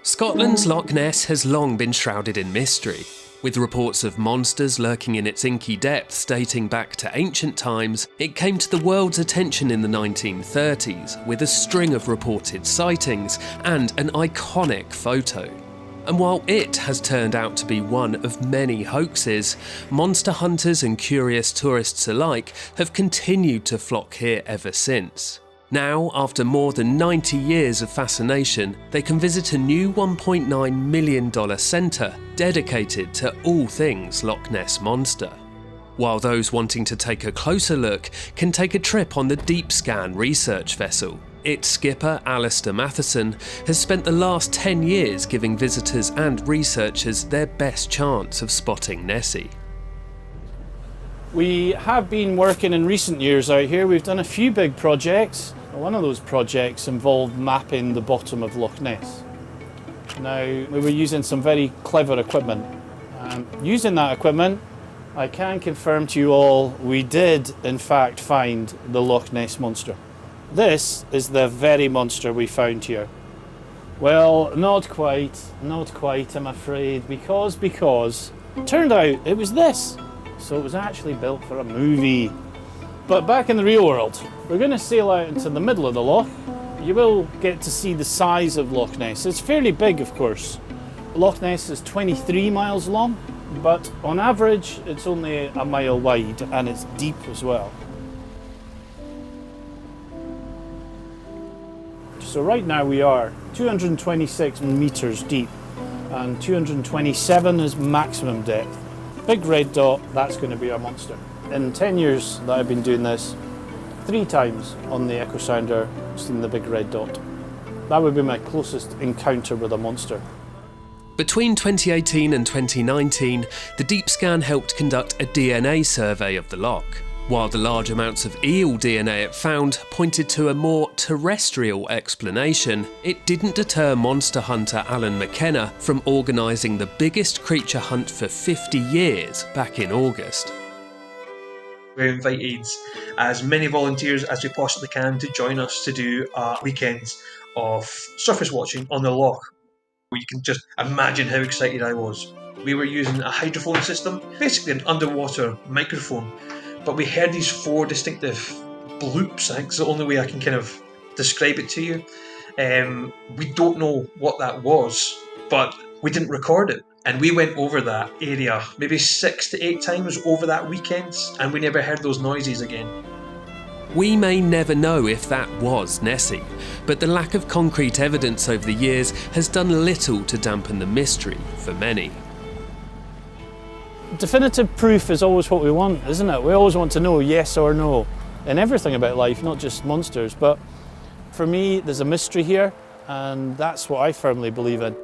Scotland's Loch Ness has long been shrouded in mystery, with reports of monsters lurking in its inky depths dating back to ancient times. It came to the world's attention in the 1930s with a string of reported sightings and an iconic photo. And while it has turned out to be one of many hoaxes, monster hunters and curious tourists alike have continued to flock here ever since. Now, after more than 90 years of fascination, they can visit a new $1.9 million centre dedicated to all things Loch Ness Monster. While those wanting to take a closer look can take a trip on the Deep Scan research vessel. Its skipper, Alistair Matheson, has spent the last 10 years giving visitors and researchers their best chance of spotting Nessie. We have been working in recent years out here. We've done a few big projects. One of those projects involved mapping the bottom of Loch Ness. Now, we were using some very clever equipment. Using that equipment, I can confirm to you all, we did in fact find the Loch Ness Monster. This is the very monster we found here. Well, not quite, I'm afraid, because it turned out it was this. So it was actually built for a movie. But back in the real world, we're going to sail out into the middle of the loch. You will get to see the size of Loch Ness. It's fairly big, of course. Loch Ness is 23 miles long, but on average it's only a mile wide, and it's deep as well. So right now we are 226 metres deep, and 227 is maximum depth. Big red dot, that's going to be our monster. In 10 years that I've been doing this, 3 times on the echo sounder I've seen the big red dot. That would be my closest encounter with a monster. Between 2018 and 2019, the Deep Scan helped conduct a DNA survey of the loch. While the large amounts of eel DNA it found pointed to a more terrestrial explanation, it didn't deter monster hunter Alan McKenna from organising the biggest creature hunt for 50 years back in August. We invited as many volunteers as we possibly can to join us to do a weekend of surface watching on the loch. You can just imagine how excited I was. We were using a hydrophone system, basically an underwater microphone, but we heard these 4 distinctive bloops. I think it's the only way I can kind of describe it to you. We don't know what that was, but we didn't record it. And we went over that area maybe 6 to 8 times over that weekend, and we never heard those noises again. We may never know if that was Nessie, but the lack of concrete evidence over the years has done little to dampen the mystery for many. Definitive proof is always what we want, isn't it? We always want to know yes or no in everything about life, not just monsters. But for me, there's a mystery here, and that's what I firmly believe in.